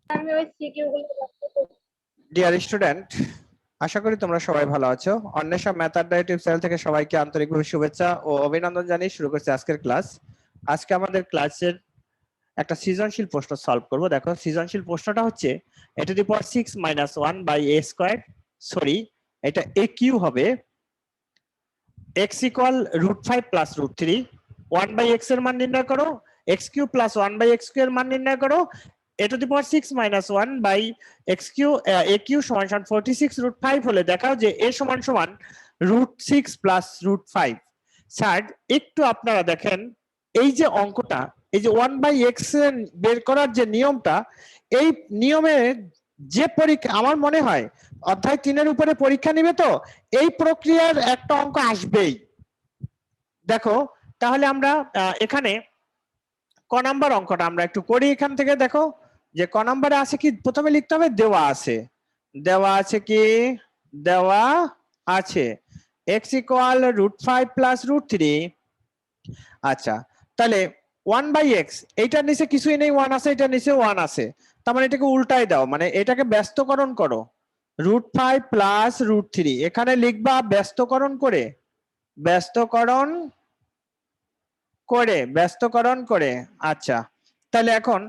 আমি ওই সিকিউ গুলো ডিয়ার স্টুডেন্ট, আশা করি তোমরা সবাই ভালো আছো। অন্বেষা ম্যাথ আড্ডা ইউটিউব চ্যানেল থেকে সবাইকে আন্তরিকভাবে শুভেচ্ছা ও অভিনন্দন জানিয়ে শুরু করছি আজকের ক্লাস। আজকে আমাদের ক্লাসের একটা সৃজনশীল প্রশ্ন সলভ করব। দেখো, সৃজনশীল প্রশ্নটা হচ্ছে a to the power 6 minus 1 by a squared, sorry এটা a কিউ হবে, x equal √5 plus √3, 1 by x এর মান নির্ণয় করো, x cube plus 1 by x cube এর মান নির্ণয় করো, a to the power 6 minus 1 by x cube a cube সমান 46 √5 হলে দেখাও যে a সমান সমান √6 plus √5। স্যার একটু আপনারা দেখেন এই যে অঙ্কটা, এই যে 1 by x বের করার যে নিয়মটা, এই নিয়মে যে পরীক্ষা আমার মনে হয় অধ্যায় 3 এর উপরে পরীক্ষা নিবে, তো এই প্রক্রিয়ার একটা অঙ্ক আসবেই। দেখো তাহলে আমরা এখানে ক নাম্বার অঙ্কটা আমরা একটু করি। এখান থেকে দেখো যে ক নাম্বারে আছে কি, প্রথমে লিখতে হবে দেওয়া আছে, দেওয়া আছে কি, দেওয়া আছে x ইকুয়াল √5 প্লাস √3। আচ্ছা, তাহলে 1 বাই এক্স, এইটার নিচে কিছুই নেই, 1 আছে, এটার নিচে 1 আছে, তার মানে এটাকে উল্টাই দাও, মানে এটাকে ব্যস্তকরণ করো, √5 প্লাস √3 এখানে লিখবা ব্যস্তকরণ করে, ব্যস্তকরণ করে, ব্যস্তকরণ করে। আচ্ছা, তাহলে এখন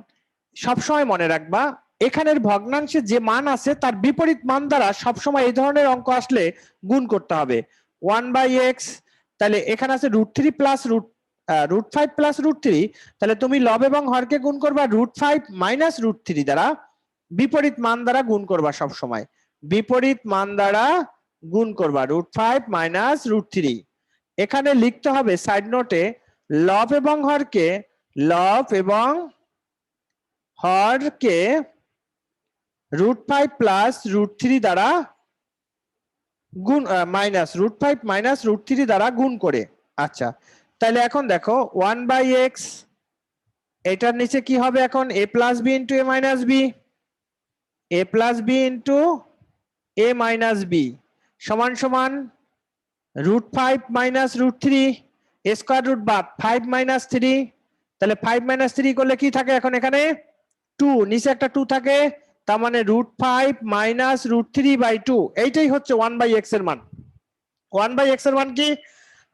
সবসময় মনে রাখবা এখানের ভগ্নাংশে যে মান আছে তার বিপরীত মান দ্বারা সবসময় এই ধরনের অঙ্ক আসলে গুণ করতে হবে। 1 বাই এক্স, তাহলে এখানে আছে √3 প্লাস √5 প্লাস √3, তাহলে তুমি লব এবং হরকে গুণ করবা √5 মাইনাস √3 দ্বারা, বিপরীত মান দ্বারা গুণ করবা, সব সময় বিপরীত মান দ্বারা গুণ করবা, √5 মাইনাস √3। এখানে লিখতে হবে সাইড নোটে লব এবং হরকে, লব এবং হরকে √5 প্লাস √3 দ্বারা গুণ, মাইনাস √5 মাইনাস √3 দ্বারা গুণ করে। আচ্ছা, তাহলে এখন দেখো 1 বাই এক্স, এটার নিচে কি হবে এখন, a plus B into A minus B, a plus B into A minus B সমান সমান √5 মাইনাস √3, স্কোয়ার রুট বা 5 মাইনাস 3, তাহলে 5 মাইনাস 3 করলে কি থাকে এখন এখানে 2, নিচে একটা 2 থাকে, তার মানে √5 মাইনাস √3 বাই 2, এইটাই হচ্ছে 1 বাই এক্স এর মান। 1 বাই এক্স এর মান কি,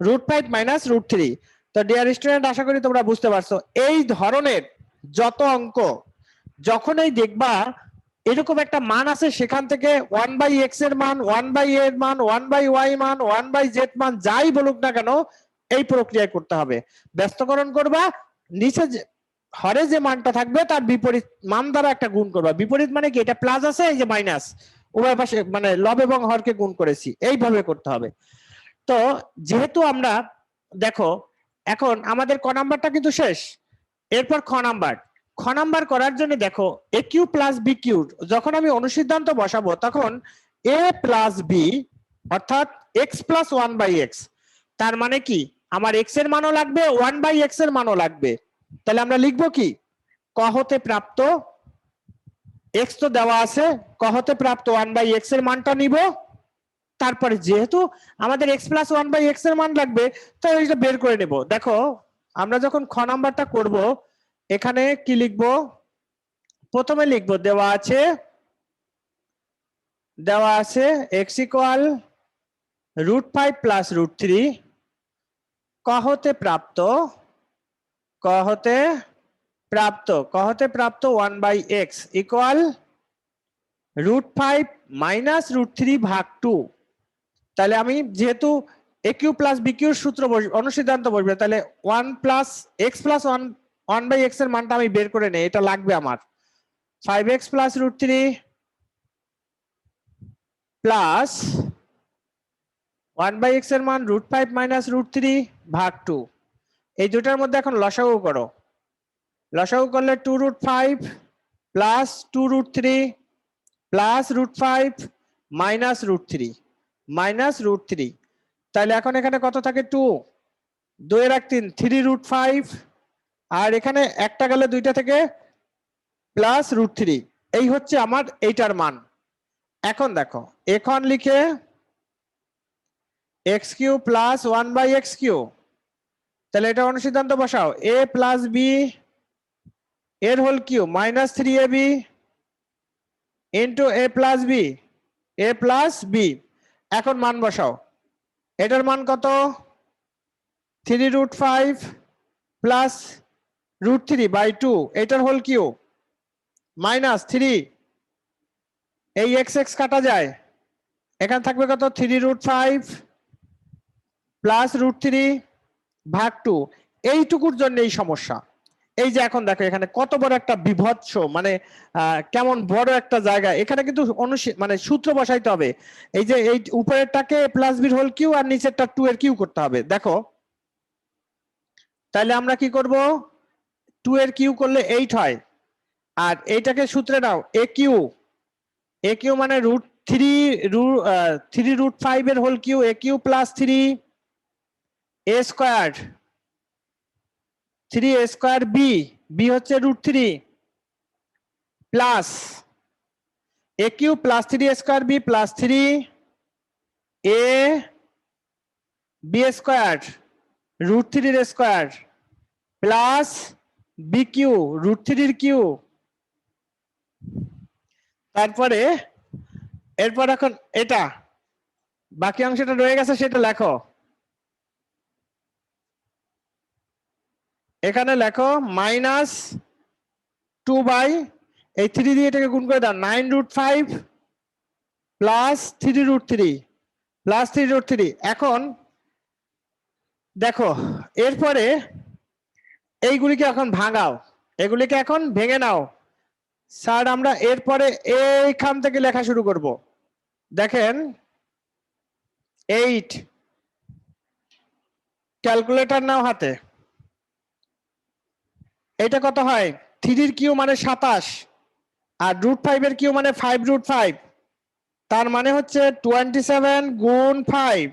√5 মাইনাস √3। তো ডিয়ার স্টুডেন্ট, আশা করি তোমরা বুঝতে পারছো এই ধরনের যত অঙ্ক যখনই দেখবা এরকম একটা মান আছে, সেখান থেকে 1 বাই এক্স এর মান, 1 বাই এর মান, 1 বাই ওয়াই মান, 1 বাই জেড মান, যাই বলুক না কেন এই প্রক্রিয়ায় করতে হবে। ব্যস্তকরণ করবা, নিচে হরে যে মানটা থাকবে তার বিপরীত মান দ্বারা একটা গুণ করবা। বিপরীত মানে কি, এটা প্লাস আছে, এই যে মাইনাস, উভয় পাশে মানে লব এবং হরকে গুণ করেছি, এইভাবে করতে হবে। তো যেহেতু আমরা দেখো এখন আমাদের ক নাম্বারটা কিন্তু শেষ, এরপর খ নাম্বার। খ নাম্বার করার জন্য দেখো এ কিউ প্লাস বি কিউ, যখন আমি অনুসিদ্ধান্ত বসাবো তখন এ প্লাস বি অর্থাৎ এক্স প্লাস 1 বাই এক্স, তার মানে কি আমার এক্স এর মানও লাগবে, 1 বাই এক্স এর মানও লাগবে। তাহলে আমরা লিখবো কি, ক হতে প্রাপ্ত, এক্স তো দেওয়া আছে, ক হতে প্রাপ্ত 1 বাই এক্স এর মানটা নিব, তারপরে যেহেতু আমাদের এক্স প্লাস 1 বাই এক্স এর মান লাগবে তাই এটা বের করে নেব। দেখো আমরা যখন খ নাম্বারটা করব এখানে কি লিখব, প্রথমে লিখব দেওয়া আছে, দেওয়া আছে এক্স ইকুয়াল √5 প্লাস √3, ক হতে প্রাপ্ত, ক হতে প্রাপ্ত, ক হতে প্রাপ্ত 1 বাই এক্স ইকুয়াল √5 মাইনাস √3 ভাগ 2। তাহলে আমি যেহেতু এ কিউ প্লাস বি কিউর সূত্র অনুসিদ্ধান্ত বসবে, তাহলে 1 plus X plus 1 by X এর মানটা আমি বের করে নেই, এটা লাগবে আমার 5x plus √3 plus 1 by X এর মান √5 মাইনাস √3 ভাগ 2। এই দুটার মধ্যে এখন লসাগু করো, লসাগু করলে 2√5 প্লাস 2√3 প্লাস √5 মাইনাস √3 মাইনাস √3, তাহলে এখন এখানে কত থাকে 2, 2 এর 3, 3√5, আর এখানে একটা গেলে দুইটা থেকে প্লাস √3, এই হচ্ছে আমার এইটার মান। এখন দেখো এখন লিখে X Q plus 1 by X Q, তাহলে এটা অনুসিদ্ধান্ত বসাও, এ প্লাস বি এর whole Q minus 3ab into A plus B, A plus B. এখন মান বসাও, এটার মান কত 3√5 প্লাস √3/2, এটার হোল কিউ মাইনাস 3, এই এক্স এক্স কাটা যায়, এখানে থাকবে কত 3√5 প্লাস √3/2। এইটুকুর জন্য এই সমস্যা। এই যে এখন দেখো এখানে কত বড় একটা বিভৎস, মানে কেমন বড় একটা জায়গা, এখানে কিন্তু মানে সূত্র বসাইতে হবে। এই যে এই উপরেরটাকে প্লাস বির হোল কিউ আর নিচেরটা 2 এর কিউ করতে হবে। দেখো তাহলে আমরা কি করব, 2 এর কিউ করলে 8 হয়, আর এইটাকে সূত্রে নাও এ কিউ মানে √3 এর হোল কিউ, এ কিউ প্লাস 3 এ স্কয়ার, 3 এ স্কয়ার বি, বি হচ্ছে √3 plus A cube plus 3 A square B plus 3 A B square √3 এর স্কয়ার প্লাস বি কিউ √3 এর কিউ। তারপরে এরপর এখন এটা বাকি অংশটা রয়ে গেছে সেটা লেখো, এখানে লেখো মাইনাস 2 বাই এই 3 দিয়ে এটাকে গুণ করে দাও, 9√5 প্লাস 3√3 প্লাস 3√3। এখন দেখো এরপরে এইগুলিকে এখন ভাঙাও, এগুলিকে এখন ভেঙে নাও। স্যার আমরা এরপরে এইখান থেকে লেখা শুরু করব। দেখেন 8, ক্যালকুলেটর নাও হাতে, এটা কত হয় 3 এর কিউ মানে 27 আর √5 এর কিউ মানে 5√5, তার মানে হচ্ছে 27 গুণ 5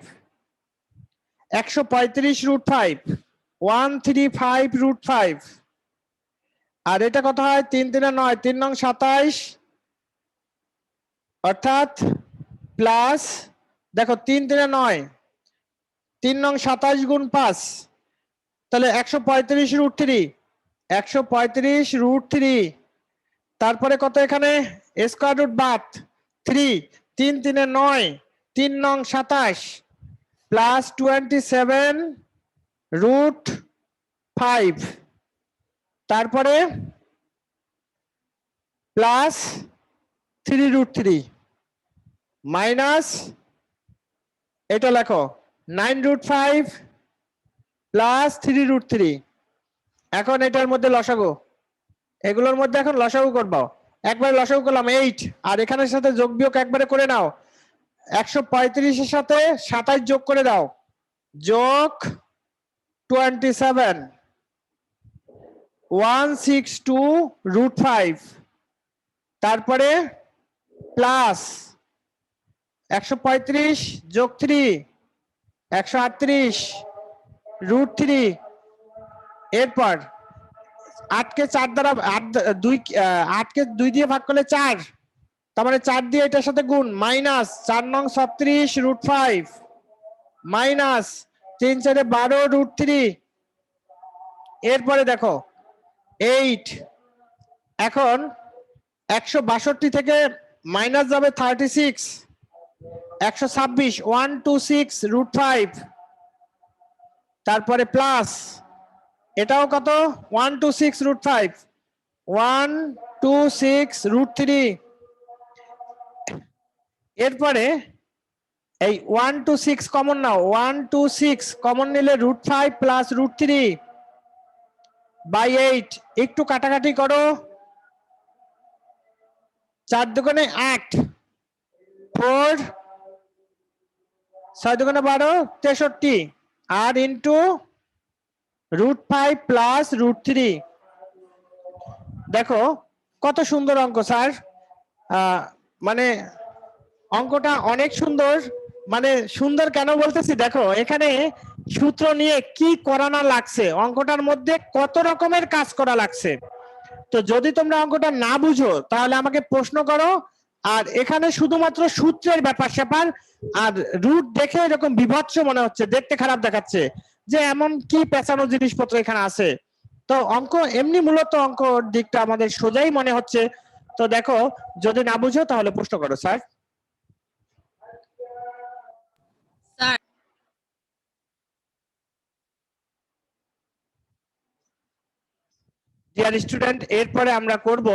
135√5 135√5। আর এটা কত হয় 3 3 9, 3 9 27, অর্থাৎ প্লাস দেখো 3 3 9, 3 9 27 গুণ 5, তাহলে 135√3, 135√3। তারপরে কত এখানে স্কয়ার রুট বাদ 3, 3 3 9, 3 9 27 প্লাস 27√5, তারপরে প্লাস 3√3 মাইনাস এটা লেখো 9√5 প্লাস 3√3। এখন এটার মধ্যে লসাগু, এগুলোর মধ্যে এখন লসাগু করবো। একবার লসাগু করলাম 8, আর এখানের সাথে যোগ বিয়োগ একবারে করে নাও, 135 এর সাথে 27 যোগ করে দাও, যোগ 27 162√5, তারপরে প্লাস 135 যোগ 3 138√3, এরপর 8 কে 4 দ্বারা 8 কে 2 দিয়ে ভাগ করলে 4, তার মানে 4 দিয়ে এটার সাথে গুণ, মাইনাস 4 9 36√5 মাইনাস 3 4 12√3। এরপরে দেখো 8, এখন 162 থেকে মাইনাস যাবে 36, 126 126√5, তারপরে প্লাস এটাও কত 126√5 126√3। এরপরে এই 126 কমন নাও, 126 কমন নিলে √5 প্লাস √3/8, একটু কাটাকাটি করো, 4 দুগুণে 8, 4 6 দুগুণে 12 63, আর ইন্টু √5 প্লাস √3। দেখো কত সুন্দর অঙ্ক স্যার, মানে অঙ্কটা অনেক সুন্দর। মানে সুন্দর কেন বলতেছি, দেখো এখানে সূত্র নিয়ে কি করানো লাগছে, অঙ্কটার মধ্যে কত রকমের কাজ করা লাগছে। তো যদি তোমরা অঙ্কটা না বুঝো তাহলে আমাকে প্রশ্ন করো। আর এখানে শুধুমাত্র সূত্রের ব্যাপার স্যাপার, আর রুট দেখে এরকম বিভৎস মনে হচ্ছে, দেখতে খারাপ দেখাচ্ছে যে এমন কি পেঁচানো জিনিসপত্র এখানে আছে। তো অঙ্ক এমনি মূলত অঙ্ক দিকটা আমাদের সোজাই মনে হচ্ছে, তো দেখো, যদি না বুঝো তাহলে প্রশ্ন করো স্যার। স্যার ডিয়ার স্টুডেন্ট, এরপরে আমরা করব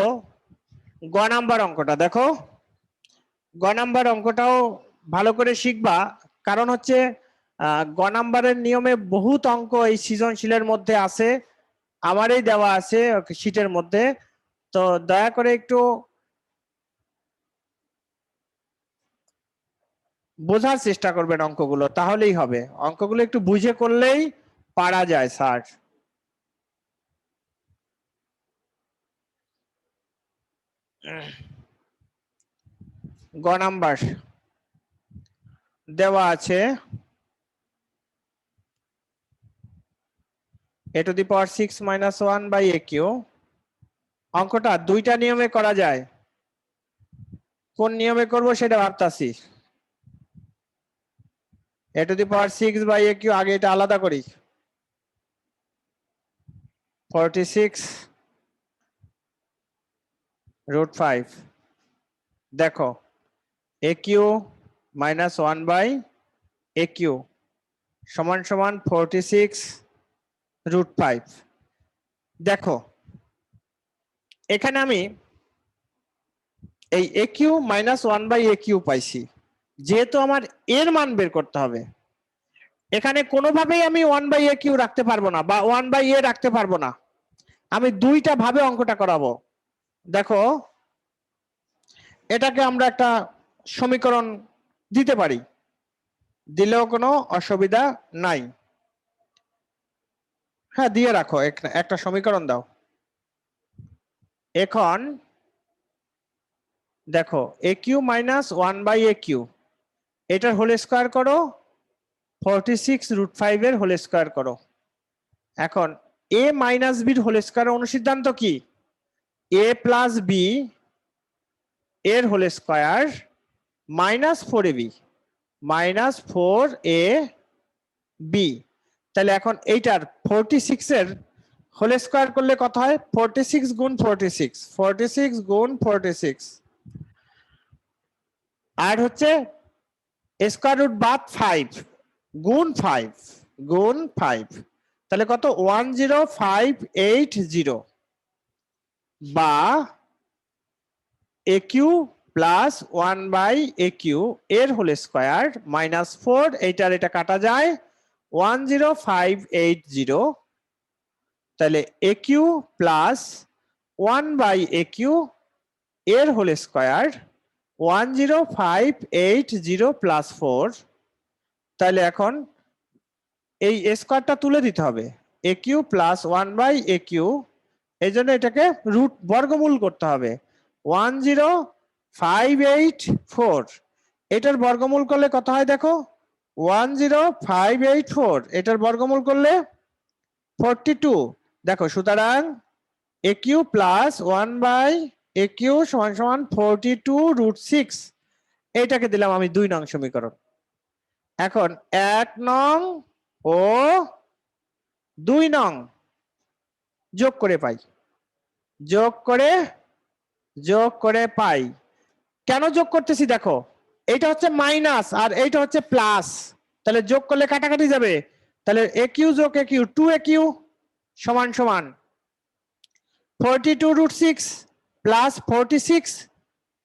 গ নাম্বার অঙ্কটা। দেখো, গ নাম্বার অঙ্কটাও ভালো করে শিখবা, কারণ হচ্ছে গ নাম্বারের নিয়মে বহুত অঙ্ক এই সৃজনশীলের মধ্যে আছে, আমারই দেওয়া আছে শীটের মধ্যে। তো দয়া করে একটু বোঝার চেষ্টা করবেন অঙ্কগুলো, তাহলেই হবে। অঙ্কগুলো একটু বুঝে করলেই পারা যায় স্যার। গ নাম্বার দেওয়া আছে a to the power 6 minus 1 by aq। অঙ্কটা দুইটা নিয়মে করা যায়, কোন নিয়মে করব সেটা ভাবতাছি। a to the power 6 by aq, আগে এটা আলাদা করি। 46 root 5, দেখো aq minus 1 by aq সমান সমান 46 root 5। দেখো এখানে আমি এই aq minus 1 by aq পাইছি, যেহেতু আমার এর মান বের করতে হবে, এখানে কোনোভাবেই আমি 1 by aq রাখতে পারবো না বা 1 by a রাখতে পারবো না, আমি দুইটা ভাবে অঙ্কটা করাবো। দেখো এটাকে আমরা একটা সমীকরণ দিতে পারি, দিলেও কোনো অসুবিধা নাই। হ্যাঁ দিয়ে রাখো, একটা সমীকরণ দাও। এখন দেখো aq মাইনাস 1 বাই aq, এটার হোল স্কয়ার করো, 46 রুট 5 এর হোল স্কয়ার করো। এখন a মাইনাস বির হোল স্কয়ার অনুসিদ্ধান্ত কি? a প্লাস বি এর whole square minus 4ab minus 4ab। তাহলে এখন এইটার 46 এর হোল স্কয়ার করলে কত হয়? 46 গুণ 46, 46 গুণ 46, আর হচ্ছে স্কয়ার রুট বাদ 5 গুণ 5 গুণ 5, তাহলে কত? 10580 বা aq প্লাস 1 বাই aq এর হোল স্কয়ার মাইনাস 4, এইটার এটা কাটা যায় 10580, তাহলে aq প্লাস 1 বাই aq এর হোল স্কয়ার 10580 প্লাস 4। তাহলে এখন এই স্কয়ারটা তুলে দিতে হবে, aq প্লাস 1 বাই aq, এই জন্য এটাকে রুট বর্গমূল করতে হবে 10584। এটার বর্গমূল করলে কত হয় দেখো? 10584, এটার বর্গমূল করলে 42। দেখো সুতরাং aq প্লাস 1 বাই aq সমান সমান 42 রুট 6, এইটাকে দিলাম আমি 2 নং সমীকরণ। এখন 1 নং ও 2 নং যোগ করে পাই, যোগ করে পাই। কেন যোগ করতেছি দেখো, এইটা হচ্ছে মাইনাস আর এইটা হচ্ছে প্লাস, তাহলে যোগ করলে কাটাকাটি যাবে, তাহলে aq যোগ aq 2aq সমান সমান 42 রুট 6 প্লাস 46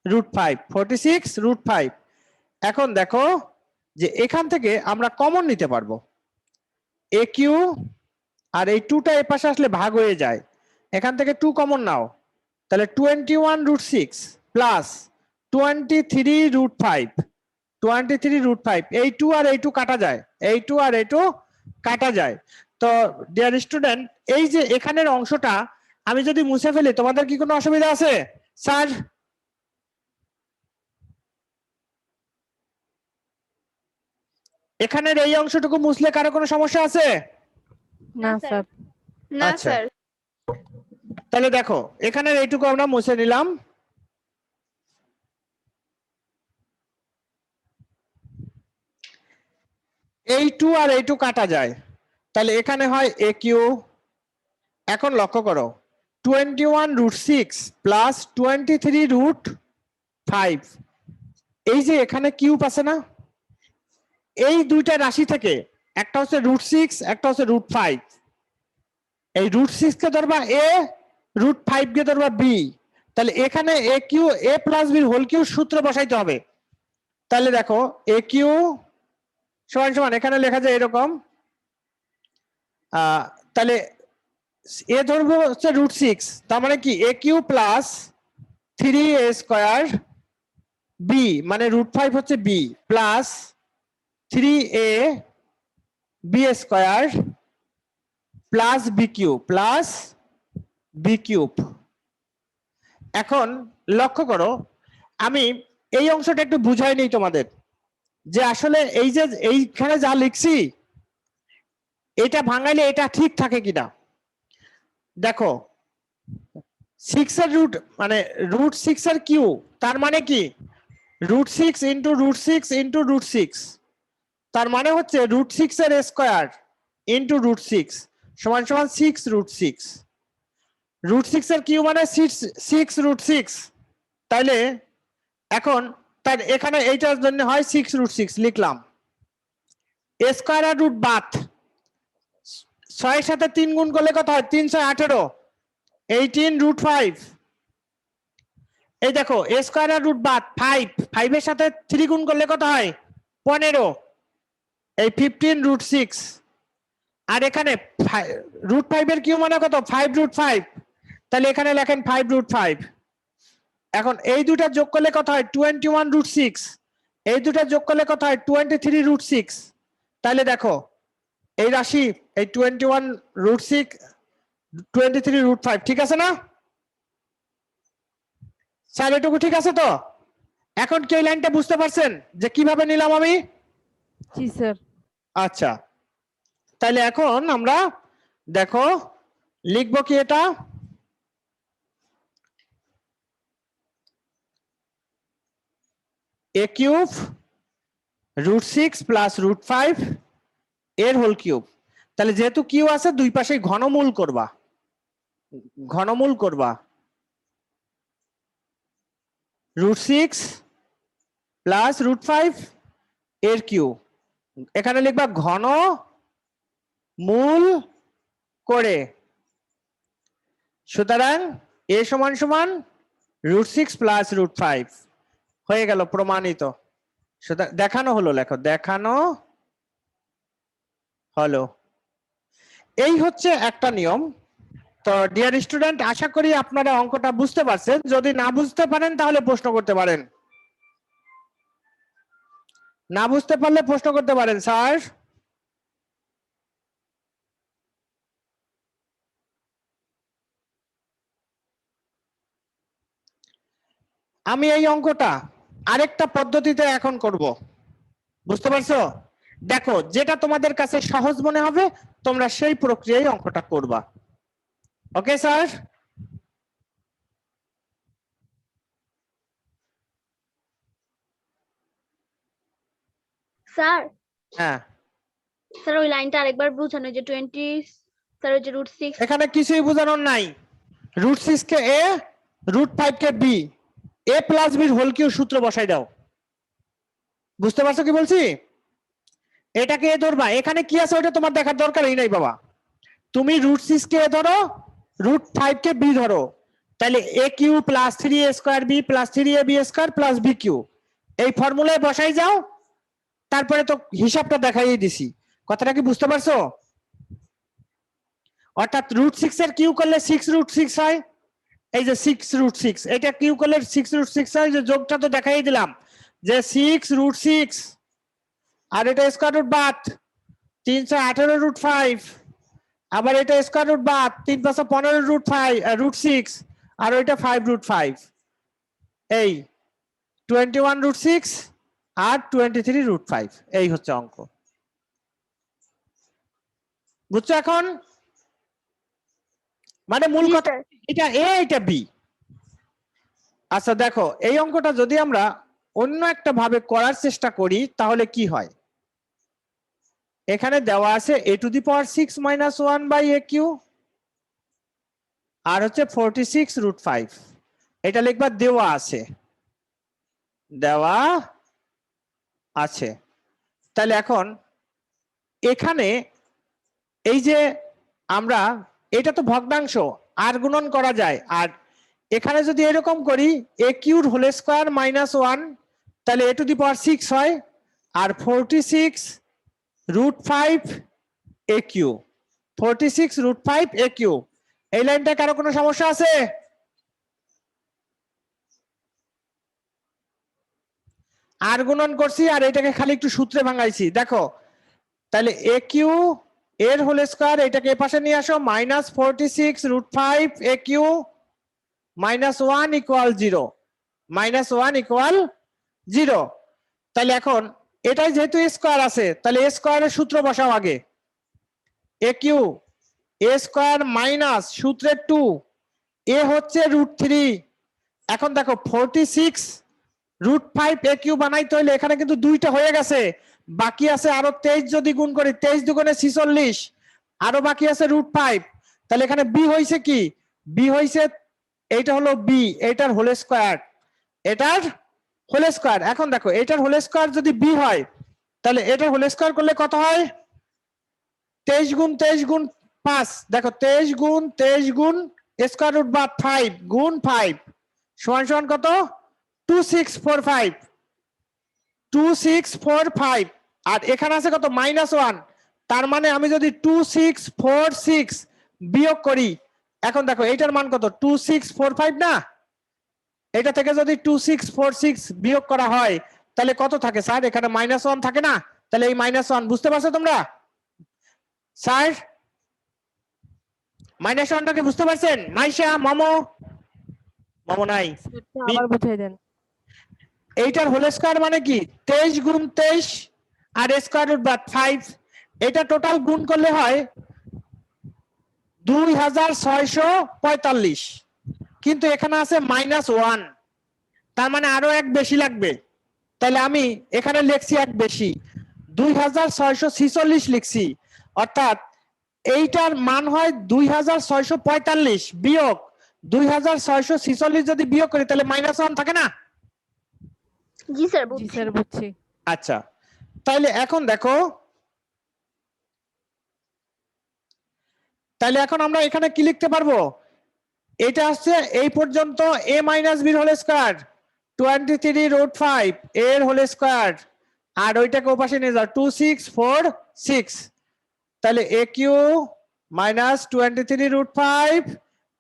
রুট 5, 46 রুট 5। এখন দেখো যে এখান থেকে আমরা কমন নিতে পারবো, aq আর এই 2টা এর পাশে আসলে ভাগ হয়ে যায়, এখান থেকে 2 কমন নাও, তাহলে 21 রুট 6 প্লাস 23 রুট 5, 23 রুট 5, এই 2 আর এই 2 কাটা যায়, এই 2 আর এই 2 কাটা যায়। তো ডিয়ার স্টুডেন্ট, এই যে এখানের অংশটা আমি যদি মুছে ফেলি, তোমাদের কি কোনো অসুবিধা আছে স্যার? এখানের এই অংশটুকু মুছলে কারো কোনো সমস্যা আছে? না স্যার। না আচ্ছা। স্যার। তাহলে দেখো এখানের এইটুকু আমরা মুছে নিলাম, এই 2 আর এই 2 কাটা যায়, তাহলে এখানে হয় aq। এখন লক্ষ্য করো, 21√6 প্লাস 23√5, এই যে এখানে কিউব আছে না, এই দুইটা রাশি থেকে একটা হচ্ছে √6, একটা হচ্ছে √5। এই √6 কে ধরবা এ, √5 কে ধরবা বি। তাহলে এখানে এ কিউ এ প্লাস বির হোল কিউ সূত্র বসাইতে হবে। তাহলে দেখো এ কিউ সমান সমান এখানে লেখা যায় এরকম, তাহলে এ ধরবো হচ্ছে √6, তার মানে কি এ কিউ প্লাস 3a² বি, মানে √5 হচ্ছে B, plus 3a b² plus B cube plus B cube. এখন লক্ষ্য করো, আমি এই অংশটা একটু বুঝাই নেই তোমাদের, যে আসলে এই যে এইখানে যা লিখছি এটা ভাঙাইলে এটা ঠিক থাকে কিনা। দেখো 6 এর রুট মানে √6 এর কিউ, তার মানে কি √6 ইন্টু √6 ইন্টু √6, তার মানে হচ্ছে √6 এর স্কয়ার ইন্টু √6 সমান সমান 6√6। √6 এর কিউ মানে 6√6। তাইলে এখন তার এখানে এইটার জন্য হয় 6√6 লিখলাম। স্কয়ার আর রুট বাদ, 6 এর সাথে 3 গুণ করলে কত হয়? 318, 18√5। এই দেখো স্কয়ার আর রুট বাদ 5, 5 এর সাথে 3 গুণ করলে কত হয়? 15, এই 15√6। আর এখানে √5 এর কিউ মানে কত? 5√5। তাহলে এখানে লেখেন 5√5। এখন এই দুটা যোগ করলে কত হয়? 21√6। এই দুটা যোগ করলে কত হয়? 23√6। তাহলে দেখো এই রাশি এই 21√6 23√5 ঠিক আছে না স্যার? এটুকু ঠিক আছে তো? এখন কি এই লাইনটা বুঝতে পারছেন যে কিভাবে নিলাম আমি? জি স্যার। আচ্ছা, তাহলে এখন আমরা দেখো লিখবো কি, এটা a কিউব √6 প্লাস √5 এর হোল কিউব। তাহলে যেহেতু কিউ আছে দুই পাশে ঘনমূল করবা, ঘনমূল করবা √6 প্লাস √5 এর কিউ, এখানে লিখবা ঘন মূল করে। সুতরাং এ সমান সমান √6 প্লাস √5 হয়ে গেল, প্রমাণিত। সুতরাং দেখানো হলো, লেখো দেখানো হলো। এই হচ্ছে একটা নিয়ম। তো ডিয়ার স্টুডেন্ট, আশা করি আপনারা অঙ্কটা বুঝতে পারছেন। যদি না বুঝতে পারেন তাহলে প্রশ্ন করতে পারেন, না বুঝতে পারলে প্রশ্ন করতে পারেন। স্যার আমি এই অঙ্কটা আরেকটা পদ্ধতিতে এখন করব, বুঝতে পারছো? দেখো যেটা তোমাদের কাছে সহজ মনে হবে তোমরা সেই প্রক্রিয়ায় অঙ্কটা করবা। Okay sir? স্যার, হ্যাঁ, স্যার ওই লাইনটা আরেকবার বুঝানো, যে 20, স্যার ওই যে √6। এখানে কিছুই বোঝানোর নাই। √6 কে এ, √5 কে বি, এ প্লাস বির হোল কিউ সূত্র বসাই দাও। বুঝতে পারছো কি বলছি? এটাকে এ ধরবা, এখানে কি আছে ওটা তোমার দেখার দরকারই নাই বাবা। তুমি √6 কে এ ধরো, √5 কে বি ধরো। তাহলে A cube plus 3a² B plus 3ab² plus B cube, এই ফর্মুলায় বসাই যাও। তারপরে তো হিসাবটা দেখাই দিছি। কথাটা কি বুঝতে পারছো? অর্থাৎ √6 এর কিউ করলে 6√6 হয়, এই যে 6√6, এটা কিউ করলে 6√6 হয়, যে যোগটা তো দেখাই দিলাম যে 6√6, আর এটা স্কয়ার রুট বাদ 318√5, আবার এটা স্কয়ার রুট বাদ 3 + 15√6, আর ওইটা 5√5, এই 21√6 আর 23√5, এই হচ্ছে অঙ্ক। বুঝছো এখন? মানে মূল কথা এটা এ এটা বি। আচ্ছা দেখো এই অঙ্কটা যদি আমরা অন্য একটা ভাবে করার চেষ্টা করি তাহলে কি হয়? এখানে দেওয়া আছে a⁶ - 1/aq, আর হচ্ছে 46√5 এটা লিখবা দেওয়া আছে, দেওয়া আছে। তাহলে এখন এখানে এই যে আমরা এটা তো ভগ্নাংশ আর গুণন করা যায়, আর এখানে যদি এরকম করি a কিউর হোল স্কয়ার -1 তাহলে a টু দি পাওয়ার 6 হয়, আর 46√5 a কিউ, 46√5 a কিউ। এই লাইনটা কারো কোনো সমস্যা আছে? আর গুণন করছি আর এটাকে খালি একটু সূত্রে ভাঙাইছি, দেখো তাহলে a কিউ এর হোল স্কয়ার এটাকে এই পাশে নিয়ে আসো, -46√5 a কিউ -1 ইকুয়াল 0, -1 ইকুয়াল 0। তাহলে এখন এটাই যেহেতু স্কয়ার আছে তাহলে a স্কয়ারের সূত্র বসাও আগে, a cube a square minus সূত্রের 2 a হচ্ছে √3। এখন দেখো 46√5 a কিউ বানাইতে হইলে এখানে কিন্তু দুইটা হয়ে গেছে, বাকি আছে আরো 23 যদি গুণ করি 23 দুগুণে 46, আরো বাকি আছে √5। তাহলে এখানে b হইছে কি, b হইছে এইটা হলো b, এটার হোল স্কয়ার, এটার হোল স্কয়ার। এখন দেখো এটার হোল স্কয়ার যদি b হয় তাহলে এটার হোল স্কয়ার করলে কত হয়, 23 গুণ 23 গুণ 5, দেখো 23 গুণ 23 গুণ স্কয়ার রুট বা 5 গুণ 5 সমান সমান কত, 2645, 2645। আর এখানে আছে কত, -1, তার মানে আমি যদি 2646 বিয়োগ করি, এখন দেখো এইটার মান কত, 2645 না, এটা থেকে যদি 2646 বিয়োগ করা হয় তাহলে কত থাকে স্যার, এখানে -1 থাকে না, তাহলে এই -1 বুঝতে পারছো তোমরা স্যার, -1টাকে বুঝতে পারছেন? মাইশা, মামো, মামো নাই, আবার বুঝাই দেন। এইটার হোল স্কয়ার মানে কি 23 গুণ 23 আর স্কয়ার রুট বা 5, এটা টোটাল গুণ করলে হয় 2645, কিন্তু এখানে আছে -1, তার মানে আরো এক বেশি লাগবে। তাহলে আমি এখানে লিখছি এক বেশি, 2646 লিখছি, অর্থাৎ এইটার মান হয় 2645 বিয়োগ 2646 যদি বিয়োগ করি তাহলে -1 থাকে না? জি স্যার, জি বুঝছি। স্যার বুঝছি। আচ্ছা, তাহলে এখন দেখো, তাহলে এখন আমরা এখানে কি লিখতে পারবো, এটা হচ্ছে এই পর্যন্ত a minus b whole square 23√5 এর হোল স্কয়ার, আর ওইটাকে ওপাশে নিয়ে যাও 2646, তাহলে a কিউ মাইনাস 23√5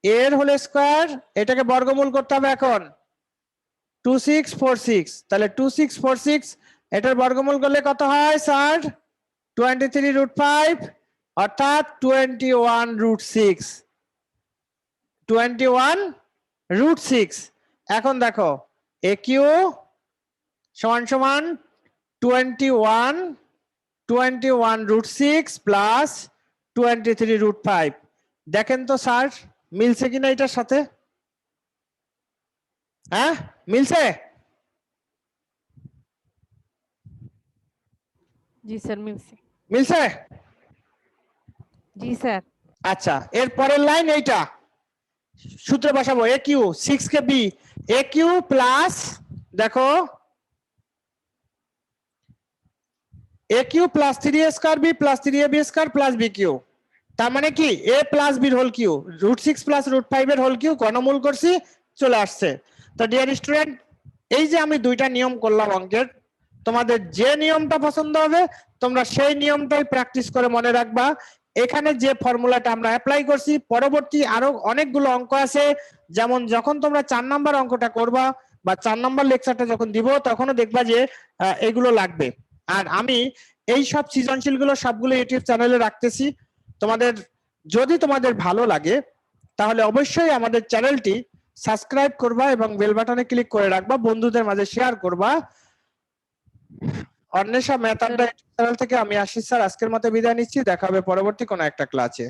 এর হোল স্কয়ার, এটাকে বর্গমূল করতে হবে এখন 2646, তাহলে 2646 এটার বর্গমূল করলে কত হয় স্যার, 23√5 অর্থাৎ 21√6, 21√6। এখন দেখো a কিউ সমান সমান 21√6 প্লাস 23√5, দেখেন তো স্যার মিলছে কিনা এটার সাথে, হ্যাঁ মিলছে? জি স্যার মিলছে। মিলছে? জি স্যার। আচ্ছা, এর পরের লাইন এইটা সূত্রে বসাবো, a কিউ 6 কে b, a কিউ প্লাস, দেখো a cube plus 3a square b plus 3ab square plus b cube, তার মানে কি a plus b whole cube, √6 plus √5 এর হোল কিউ ঘনমূল করছি, চলে আসছে। তো ডিয়ার স্টুডেন্ট, এই যে আমি দুইটা নিয়ম করলাম অঙ্কের, তোমাদের যে নিয়মটা পছন্দ হবে তোমরা সেই নিয়মটাই প্র্যাকটিস করে মনে রাখবা। এখানে যে ফর্মুলাটা আমরা অ্যাপ্লাই করছি, পরবর্তী আরো অনেকগুলো অঙ্ক আছে, যেমন যখন তোমরা 4 নাম্বার অঙ্কটা করবা বা 4 নাম্বার লেকচারটা যখন দিব তখনও দেখবা যে এগুলো লাগবে। আর আমি এই সব সৃজনশীল গুলো সবগুলো ইউটিউব চ্যানেলে রাখতেছি, তোমাদের যদি তোমাদের ভালো লাগে তাহলে অবশ্যই আমাদের চ্যানেলটি সাবস্ক্রাইব করবা এবং বেল বাটনে ক্লিক করে রাখবা, বন্ধুদের মাঝে শেয়ার করবা। অন্বেষা ম্যাথ আড্ডা চ্যানেল থেকে আমি আশিস স্যার আজকের মতো বিদায় নিচ্ছি, দেখা হবে পরবর্তী কোনো একটা ক্লাসে।